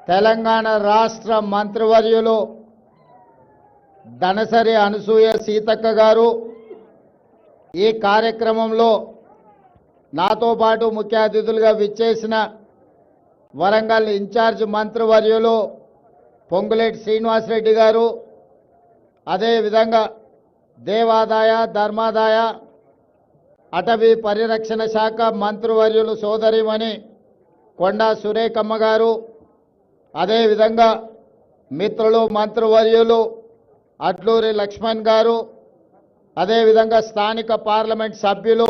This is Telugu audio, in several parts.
తెలంగాణ రాష్ట్ర మంత్రివర్యులు దనసరి అనసూయ సీతక్క గారు ఈ కార్యక్రమంలో నాతో పాటు ముఖ్య అతిథులుగా విచ్చేసిన వరంగల్ ఇన్ఛార్జ్ మంత్రివర్యులు పొంగులేటి శ్రీనివాసరెడ్డి గారు, అదేవిధంగా దేవాదాయ ధర్మాదాయ అటవీ పరిరక్షణ శాఖ మంత్రివర్యులు సోదరిమణి కొండా సురేఖమ్మ గారు, అదేవిధంగా మిత్రులు మంత్రివర్యులు అడ్లూరి లక్ష్మణ్ గారు, అదేవిధంగా స్థానిక పార్లమెంట్ సభ్యులు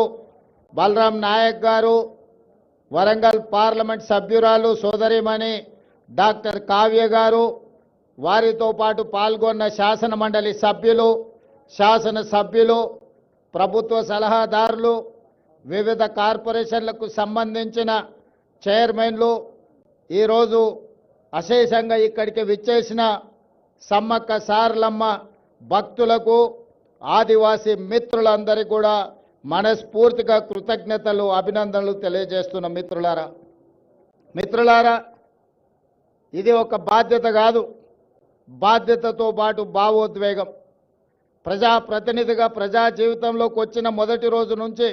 బలరాం నాయక్ గారు, వరంగల్ పార్లమెంట్ సభ్యురాలు సోదరిమణి డాక్టర్ కావ్య గారు, వారితో పాటు పాల్గొన్న శాసన మండలి సభ్యులు, శాసనసభ్యులు, ప్రభుత్వ సలహాదారులు, వివిధ కార్పొరేషన్లకు సంబంధించిన చైర్మన్లు, ఈరోజు అశేషంగా ఇక్కడికి విచ్చేసిన సమ్మక్క సారలమ్మ భక్తులకు, ఆదివాసీ మిత్రులందరికీ కూడా మనస్ఫూర్తిగా కృతజ్ఞతలు, అభినందనలు తెలియజేస్తున్న మిత్రులారా, ఇది ఒక బాధ్యత కాదు, బాధ్యతతో పాటు భావోద్వేగం. ప్రజాప్రతినిధిగా ప్రజా జీవితంలోకి వచ్చిన మొదటి రోజు నుంచి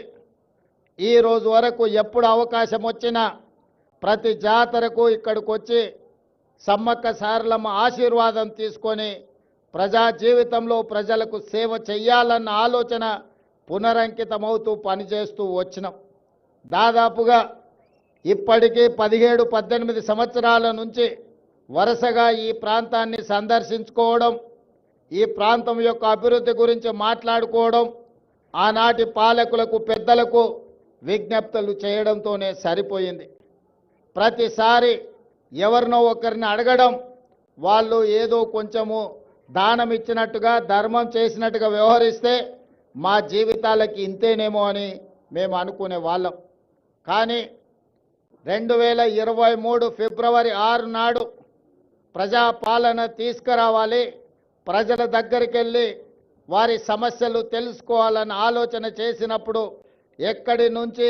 ఈ రోజు వరకు ఎప్పుడు అవకాశం వచ్చినా ప్రతి జాతరకు ఇక్కడికి వచ్చి సమ్మక్క సారలమ్మ ఆశీర్వాదం తీసుకొని ప్రజా జీవితంలో ప్రజలకు సేవ చేయాలన్న ఆలోచన పునరంకితమవుతూ పనిచేస్తూ వచ్చినాం. దాదాపుగా ఇప్పటికీ 17-18 సంవత్సరాల నుంచి వరుసగా ఈ ప్రాంతాన్ని సందర్శించుకోవడం, ఈ ప్రాంతం యొక్క అభివృద్ధి గురించి మాట్లాడుకోవడం, ఆనాటి పాలకులకు పెద్దలకు విజ్ఞప్తులు చేయడంతోనే సరిపోయింది. ప్రతిసారి ఎవరినో ఒకరిని అడగడం, వాళ్ళు ఏదో కొంచెము దానం ఇచ్చినట్టుగా ధర్మం చేసినట్టుగా వ్యవహరిస్తే మా జీవితాలకి ఇంతేనేమో అని మేము అనుకునే వాళ్ళం. కానీ 2023 ఫిబ్రవరి 6 నాడు ప్రజాపాలన తీసుకురావాలి, ప్రజల దగ్గరికి వెళ్ళి వారి సమస్యలు తెలుసుకోవాలని ఆలోచన చేసినప్పుడు ఎక్కడి నుంచి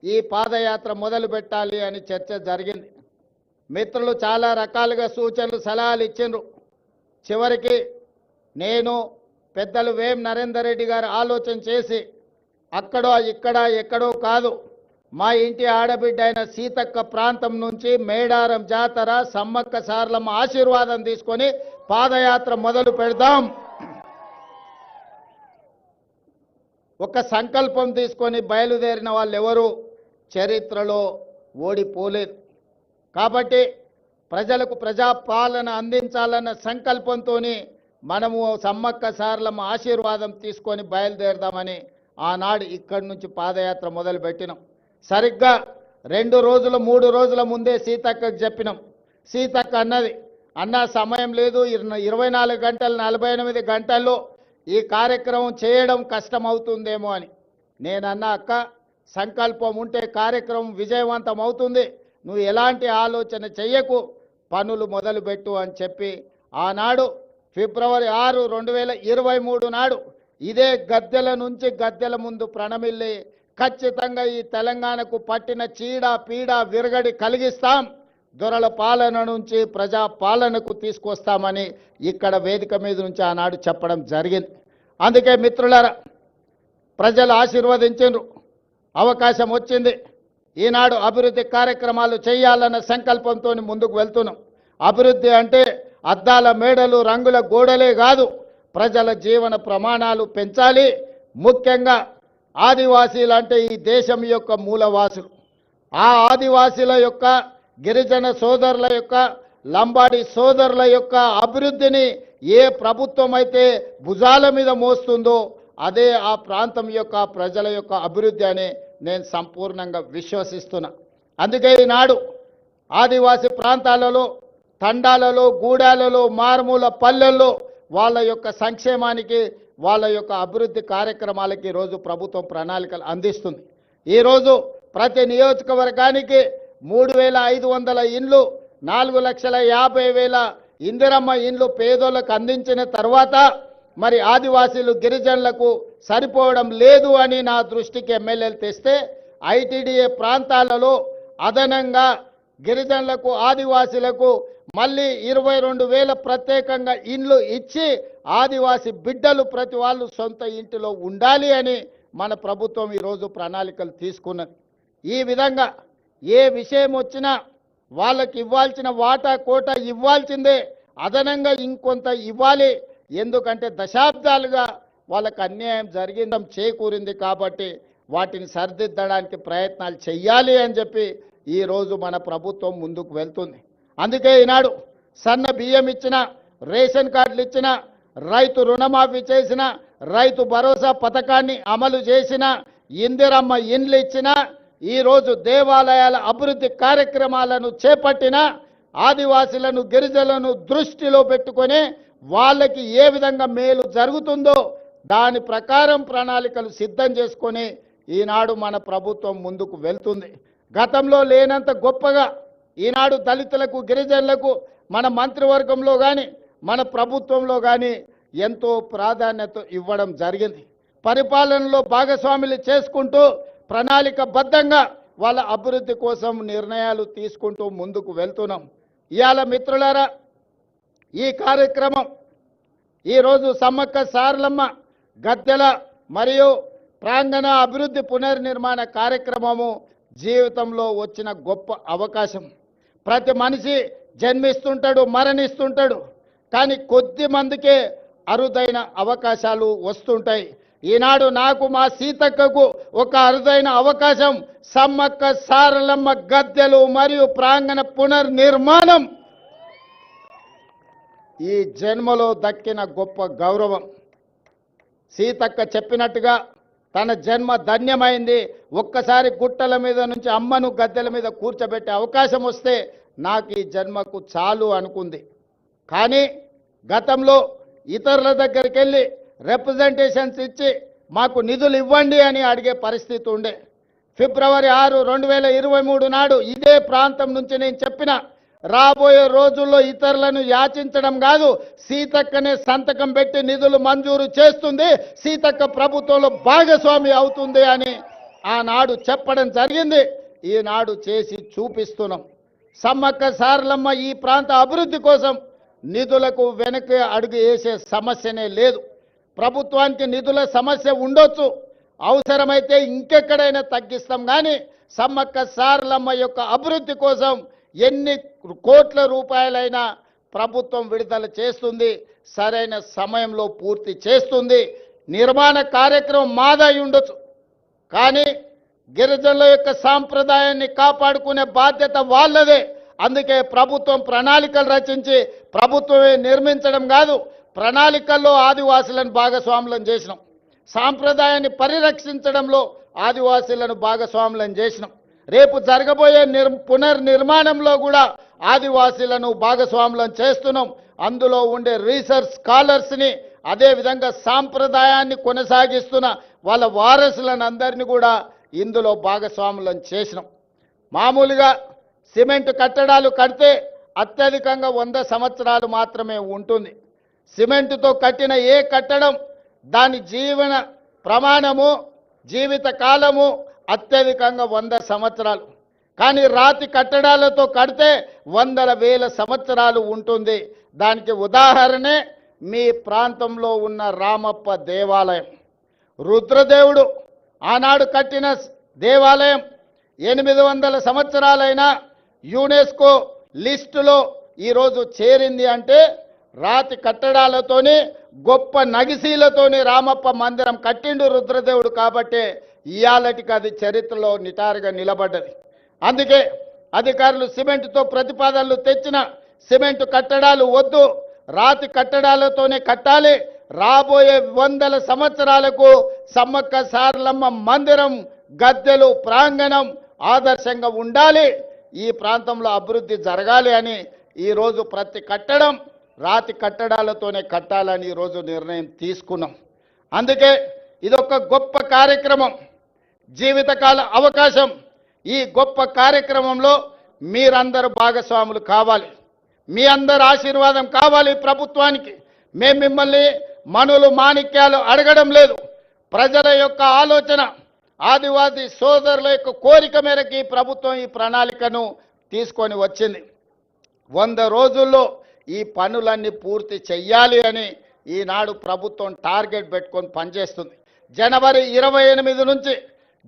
ఈ పాదయాత్ర మొదలు పెట్టాలి అని చర్చ జరిగింది. మిత్రులు చాలా రకాలుగా సూచనలు సలహాలు ఇచ్చిండ్రు. చివరికి నేను పెద్దలు వేం నరేందర్ రెడ్డి గారు ఆలోచన చేసి అక్కడో ఇక్కడ ఎక్కడో కాదు, మా ఇంటి ఆడబిడ్డ అయిన సీతక్క ప్రాంతం నుంచి మేడారం జాతర సమ్మక్క సారలమ్మ ఆశీర్వాదం తీసుకొని పాదయాత్ర మొదలు పెడదాం. ఒక సంకల్పం తీసుకొని బయలుదేరిన వాళ్ళు ఎవరు చరిత్రలో ఓడిపోలేదు. కాబట్టి ప్రజలకు ప్రజాపాలన అందించాలన్న సంకల్పంతో మనము సమ్మక్క సారలమ్మ ఆశీర్వాదం తీసుకొని బయలుదేరదామని ఆనాడు ఇక్కడి నుంచి పాదయాత్ర మొదలుపెట్టినాం. సరిగ్గా 2 రోజులు 3 రోజుల ముందే సీతక్కకు చెప్పినాం. సీతక్క అన్నది, అన్న సమయం లేదు, 24 గంటలు 48 గంటల్లో ఈ కార్యక్రమం చేయడం కష్టమవుతుందేమో అని. నేనన్నా, అక్క సంకల్పం ఉంటే కార్యక్రమం విజయవంతం అవుతుంది, నువ్వు ఎలాంటి ఆలోచన చెయ్యకు, పనులు మొదలుపెట్టు అని చెప్పి ఆనాడు ఫిబ్రవరి 6, 2023 నాడు ఇదే గద్దెల నుంచి గద్దెల ముందు ప్రణమిల్లి ఖచ్చితంగా ఈ తెలంగాణకు పట్టిన చీడ పీడ విరగడి కలిగిస్తాం, దొరల పాలన నుంచి ప్రజా పాలనకు తీసుకొస్తామని ఇక్కడ వేదిక మీద నుంచి ఆనాడు చెప్పడం జరిగింది. అందుకే మిత్రులారా, ప్రజలు ఆశీర్వదించారు, అవకాశం వచ్చింది. ఈనాడు అభివృద్ధి కార్యక్రమాలు చేయాలన్న సంకల్పంతో ముందుకు వెళ్తున్నాం. అభివృద్ధి అంటే అద్దాల మేడలు రంగుల గోడలే కాదు, ప్రజల జీవన ప్రమాణాలు పెంచాలి. ముఖ్యంగా ఆదివాసీలు అంటే ఈ దేశం యొక్క మూలవాసులు. ఆ ఆదివాసీల యొక్క, గిరిజన సోదరుల యొక్క, లంబాడి సోదరుల యొక్క అభివృద్ధిని ఏ ప్రభుత్వం అయితే భుజాల మీద మోస్తుందో అదే ఆ ప్రాంతం యొక్క ప్రజల యొక్క అభివృద్ధి అని నేను సంపూర్ణంగా విశ్వసిస్తున్నా. అందుకే ఈనాడు ఆదివాసీ ప్రాంతాలలో, తండాలలో, గూడాలలో, మారుమూల పల్లెల్లో వాళ్ళ యొక్క సంక్షేమానికి, వాళ్ళ యొక్క అభివృద్ధి కార్యక్రమాలకి ఈరోజు ప్రభుత్వం ప్రణాళికలు అందిస్తుంది. ఈరోజు ప్రతి నియోజకవర్గానికి 3500 ఇండ్లు, 4,50,000 ఇందిరమ్మ ఇండ్లు పేదోళ్ళకు అందించిన తర్వాత మరి ఆదివాసీలు గిరిజనులకు సరిపోవడం లేదు అని నా దృష్టికి ఎమ్మెల్యేలు తెస్తే ఐటీడీఏ ప్రాంతాలలో అదనంగా గిరిజనులకు, ఆదివాసీలకు మళ్ళీ 22,000 ప్రత్యేకంగా ఇండ్లు ఇచ్చి ఆదివాసి బిడ్డలు ప్రతి వాళ్ళు సొంత ఇంటిలో ఉండాలి అని మన ప్రభుత్వం ఈరోజు ప్రణాళికలు తీసుకున్నది. ఈ విధంగా ఏ విషయం వచ్చినా వాళ్ళకి ఇవ్వాల్సిన వాటా కోట ఇవ్వాల్సిందే, అదనంగా ఇంకొంత ఇవ్వాలి. ఎందుకంటే దశాబ్దాలుగా వాళ్ళకు అన్యాయం జరిగిందం చేకూరింది కాబట్టి వాటిని సరిదిద్దడానికి ప్రయత్నాలు చేయాలి అని చెప్పి ఈరోజు మన ప్రభుత్వం ముందుకు వెళ్తుంది. అందుకే ఈనాడు సన్న బియ్యం ఇచ్చిన, రేషన్ కార్డులు ఇచ్చిన, రైతు రుణమాఫీ చేసిన, రైతు భరోసా పథకాన్ని అమలు చేసిన, ఇందిరమ్మ ఇండ్లు ఇచ్చిన, ఈరోజు దేవాలయాల అభివృద్ధి కార్యక్రమాలను చేపట్టిన, ఆదివాసీలను గిరిజనులను దృష్టిలో పెట్టుకొని వాళ్ళకి ఏ విధంగా మేలు జరుగుతుందో దాని ప్రకారం ప్రణాళికలు సిద్ధం చేసుకొని ఈనాడు మన ప్రభుత్వం ముందుకు వెళ్తుంది. గతంలో లేనంత గొప్పగా ఈనాడు దళితులకు గిరిజనులకు మన మంత్రివర్గంలో కానీ మన ప్రభుత్వంలో కానీ ఎంతో ప్రాధాన్యత ఇవ్వడం జరిగింది. పరిపాలనలో భాగస్వాములు చేసుకుంటూ ప్రణాళికబద్ధంగా వాళ్ళ అభివృద్ధి కోసం నిర్ణయాలు తీసుకుంటూ ముందుకు వెళ్తున్నాం. ఇవాళ మిత్రులారా, ఈ కార్యక్రమం ఈరోజు సమ్మక్క సారలమ్మ గద్దెల మరియు ప్రాంగణ అభివృద్ధి పునర్నిర్మాణ కార్యక్రమము జీవితంలో వచ్చిన గొప్ప అవకాశం. ప్రతి మనిషి జన్మిస్తుంటాడు, మరణిస్తుంటాడు, కానీ కొద్ది మందికే అరుదైన అవకాశాలు వస్తుంటాయి. ఈనాడు నాకు మా సీతక్కకు ఒక అరుదైన అవకాశం సమ్మక్క సారలమ్మ గద్దెలు మరియు ప్రాంగణ పునర్నిర్మాణం ఈ జన్మలో దక్కిన గొప్ప గౌరవం. సీతక్క చెప్పినట్టుగా తన జన్మ ధన్యమైంది. ఒక్కసారి గుట్టల మీద నుంచి అమ్మను గద్దెల మీద కూర్చోబెట్టే అవకాశం వస్తే నాకు ఈ జన్మకు చాలు అనుకుంది. కానీ గతంలో ఇతరుల దగ్గరికి వెళ్ళి రిప్రజెంటేషన్స్ ఇచ్చి మాకు నిధులు ఇవ్వండి అని అడిగే పరిస్థితి ఉండే. ఫిబ్రవరి 6, 2023 నాడు ఇదే ప్రాంతం నుంచి నేను చెప్పిన, రాబోయే రోజుల్లో ఇతరులను యాచించడం కాదు, సీతక్కనే సంతకం పెట్టి నిధులు మంజూరు చేస్తుంది, సీతక్క ప్రభుత్వంలో భాగస్వామి అవుతుంది అని ఆనాడు చెప్పడం జరిగింది. ఈనాడు చేసి చూపిస్తున్నాం. సమ్మక్క సారలమ్మ ఈ ప్రాంత అభివృద్ధి కోసం నిధులకు వెనక్కి అడుగు వేసే సమస్యనే లేదు. ప్రభుత్వానికి నిధుల సమస్య ఉండొచ్చు, అవసరమైతే ఇంకెక్కడైనా తగ్గిస్తాం, కానీ సమ్మక్క సారలమ్మ యొక్క అభివృద్ధి కోసం ఎన్ని కోట్ల రూపాయలైనా ప్రభుత్వం విడుదల చేస్తుంది, సరైన సమయంలో పూర్తి చేస్తుంది. నిర్మాణ కార్యక్రమం మాదై ఉండొచ్చు, కానీ గిరిజనుల యొక్క సాంప్రదాయాన్ని కాపాడుకునే బాధ్యత వాళ్ళదే. అందుకే ప్రభుత్వం ప్రణాళికలు రచించి ప్రభుత్వమే నిర్మించడం కాదు, ప్రణాళికల్లో ఆదివాసులను భాగస్వాములను చేసినాం. సాంప్రదాయాన్ని పరిరక్షించడంలో ఆదివాసీలను భాగస్వాములను చేసినాం. రేపు జరగబోయే పునర్నిర్మాణంలో కూడా ఆదివాసీలను భాగస్వాములను చేస్తున్నాం. అందులో ఉండే రీసెర్చ్ స్కాలర్స్ని, అదేవిధంగా సాంప్రదాయాన్ని కొనసాగిస్తున్న వాళ్ళ వారసులను అందరినీ కూడా ఇందులో భాగస్వాములను చేసినాం. మామూలుగా సిమెంట్ కట్టడాలు కడితే అత్యధికంగా 100 సంవత్సరాలు మాత్రమే ఉంటుంది. సిమెంటుతో కట్టిన ఏ కట్టడం దాని జీవన ప్రమాణము, జీవిత కాలము అత్యధికంగా 100 సంవత్సరాలు. కానీ రాతి కట్టడాలతో కడితే 100,000 సంవత్సరాలు ఉంటుంది. దానికి ఉదాహరణే మీ ప్రాంతంలో ఉన్న రామప్ప దేవాలయం. రుద్రదేవుడు ఆనాడు కట్టిన దేవాలయం 800 సంవత్సరాలైనా యునెస్కో లిస్టులో ఈరోజు చేరింది అంటే రాతి కట్టడాలతోని, గొప్ప నగిశీలతోని రామప్ప మందిరం కట్టిండు రుద్రదేవుడు. కాబట్టి ఇయాలటికి అది చరిత్రలో నిటారుగా నిలబడ్డది. అందుకే అధికారులు సిమెంటుతో ప్రతిపాదనలు తెచ్చిన సిమెంటు కట్టడాలు వద్దు, రాతి కట్టడాలతోనే కట్టాలి. రాబోయే 100 సంవత్సరాలకు సమ్మక్క సారలమ్మ మందిరం, గద్దెలు, ప్రాంగణం ఆదర్శంగా ఉండాలి, ఈ ప్రాంతంలో అభివృద్ధి జరగాలి అని ఈరోజు ప్రతి కట్టడం రాతి కట్టడాలతోనే కట్టాలని ఈరోజు నిర్ణయం తీసుకున్నాం. అందుకే ఇదొక గొప్ప కార్యక్రమం, జీవితకాల అవకాశం. ఈ గొప్ప కార్యక్రమంలో మీరందరూ భాగస్వాములు కావాలి, మీ అందరి ఆశీర్వాదం కావాలి ప్రభుత్వానికి. మేము మిమ్మల్ని మనులు మాణిక్యాలు అడగడం లేదు. ప్రజల యొక్క ఆలోచన, ఆదివాసీ సోదరుల యొక్క కోరిక మేరకు ఈ ప్రభుత్వం ఈ ప్రణాళికను తీసుకొని వచ్చింది. 100 రోజుల్లో ఈ పనులన్నీ పూర్తి చెయ్యాలి అని ఈనాడు ప్రభుత్వం టార్గెట్ పెట్టుకొని పనిచేస్తుంది. జనవరి 28 నుంచి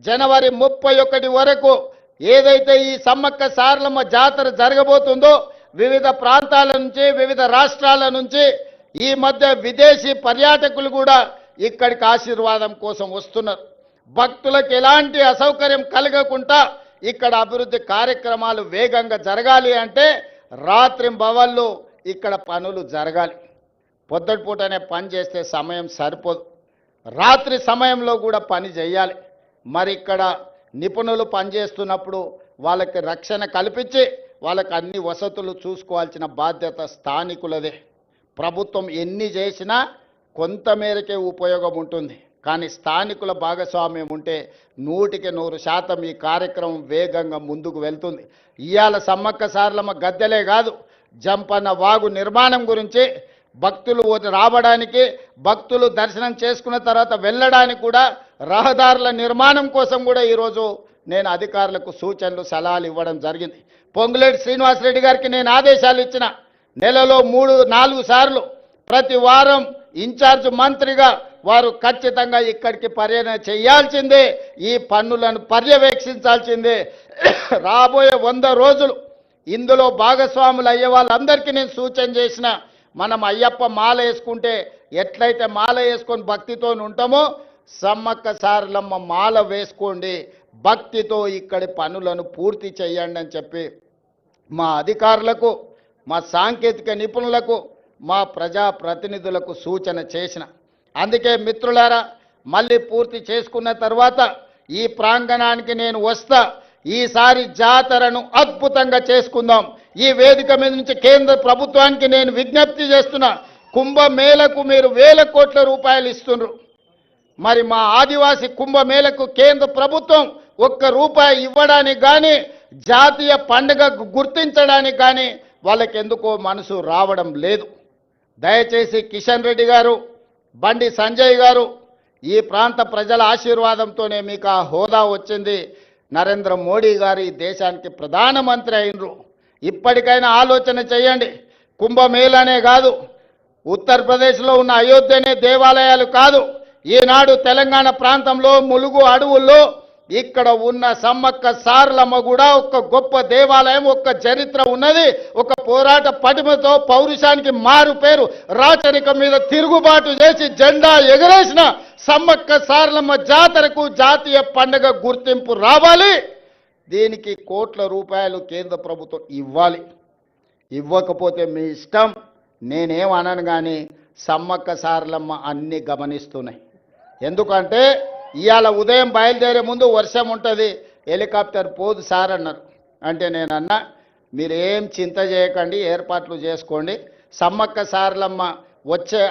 జనవరి 31 వరకు ఏదైతే ఈ సమ్మక్క సారలమ్మ జాతర జరగబోతుందో వివిధ ప్రాంతాల నుంచి వివిధ రాష్ట్రాల నుంచి ఈ మధ్య విదేశీ పర్యాటకులు కూడా ఇక్కడికి ఆశీర్వాదం కోసం వస్తున్నారు. భక్తులకు ఎలాంటి అసౌకర్యం కలగకుండా ఇక్కడ అభివృద్ధి కార్యక్రమాలు వేగంగా జరగాలి అంటే రాత్రింబవళ్ళు ఇక్కడ పనులు జరగాలి. పొద్దుటిపూటనే పని చేస్తే సమయం సరిపోదు, రాత్రి సమయంలో కూడా పని చేయాలి. మరి ఇక్కడ నిపుణులు పనిచేస్తున్నప్పుడు వాళ్ళకి రక్షణ కల్పించి వాళ్ళకి అన్ని వసతులు చూసుకోవాల్సిన బాధ్యత స్థానికులదే. ప్రభుత్వం ఎన్ని చేసినా కొంతమేరకే ఉపయోగం ఉంటుంది, కానీ స్థానికుల భాగస్వామ్యం ఉంటే 100% ఈ కార్యక్రమం వేగంగా ముందుకు వెళ్తుంది. ఇవాళ సమ్మక్క సారలమ్మ గద్దెలే కాదు, జంపన్న వాగు నిర్మాణం గురించి భక్తులు రావడానికి, భక్తులు దర్శనం చేసుకున్న తర్వాత వెళ్ళడానికి కూడా రహదారుల నిర్మాణం కోసం కూడా ఈరోజు నేను అధికారులకు సూచనలు సలహాలు ఇవ్వడం జరిగింది. పొంగులేటి శ్రీనివాసరెడ్డి గారికి నేను ఆదేశాలు ఇచ్చిన, నెలలో 3-4 సార్లు ప్రతి వారం ఇన్ఛార్జ్ మంత్రిగా వారు ఖచ్చితంగా ఇక్కడికి పర్యటన చేయాల్సిందే, ఈ పన్నులను పర్యవేక్షించాల్సిందే. రాబోయే 100 రోజులు ఇందులో భాగస్వాములు అయ్యే వాళ్ళందరికీ నేను సూచన చేసిన, మనం అయ్యప్ప మాల వేసుకుంటే ఎట్లయితే మాల వేసుకొని భక్తితో ఉంటామో సమ్మక్క సారలమ్మ మాల వేసుకోండి, భక్తితో ఇక్కడి పనులను పూర్తి చేయండి అని చెప్పి మా అధికారులకు, మా సాంకేతిక నిపుణులకు, మా ప్రజాప్రతినిధులకు సూచన చేసిన. అందుకే మిత్రులారా, మళ్ళీ పూర్తి చేసుకున్న తర్వాత ఈ ప్రాంగణానికి నేను వస్తా. ఈసారి జాతరను అద్భుతంగా చేసుకుందాం. ఈ వేదిక మీద నుంచి కేంద్ర ప్రభుత్వానికి నేను విజ్ఞప్తి చేస్తున్నా, కుంభమేళకు మీరు వేల కోట్ల రూపాయలు ఇస్తున్నారు. మరి మా ఆదివాసీ కుంభమేళకు కేంద్ర ప్రభుత్వం ₹1 ఇవ్వడానికి కానీ, జాతీయ పండుగ గుర్తించడానికి కానీ వాళ్ళకి ఎందుకో మనసు రావడం లేదు. దయచేసి కిషన్ రెడ్డి గారు, బండి సంజయ్ గారు, ఈ ప్రాంత ప్రజల ఆశీర్వాదంతోనే మీకు ఆ హోదా వచ్చింది. నరేంద్ర మోడీ గారు ఈ దేశానికి ప్రధానమంత్రి అయినరు. ఇప్పటికైనా ఆలోచన చేయండి. కుంభమేళనే కాదు, ఉత్తరప్రదేశ్లో ఉన్న అయోధ్యనే దేవాలయాలు కాదు, ఈనాడు తెలంగాణ ప్రాంతంలో ములుగు అడవుల్లో ఇక్కడ ఉన్న సమ్మక్క సారలమ్మ కూడా ఒక గొప్ప దేవాలయం, ఒక చరిత్ర ఉన్నది. ఒక పోరాట పటిమతో పౌరుషానికి మారు పేరు, రాచరికం మీద తిరుగుబాటు చేసి జెండా ఎగరేసిన సమ్మక్క సారలమ్మ జాతరకు జాతీయ పండుగ గుర్తింపు రావాలి. దీనికి కోట్ల రూపాయలు కేంద్ర ప్రభుత్వం ఇవ్వాలి. ఇవ్వకపోతే మీ ఇష్టం, నేనేమనను. కానీ సమ్మక్క సారలమ్మ అన్ని గమనిస్తున్నాయి. ఎందుకంటే ఇవాళ ఉదయం బయలుదేరే ముందు వర్షం ఉంటుంది, హెలికాప్టర్ పోదు సార్ అన్నారు. అంటే నేనన్నా, మీరేం చింత చేయకండి, ఏర్పాట్లు చేసుకోండి. సమ్మక్క సారలమ్మ వచ్చే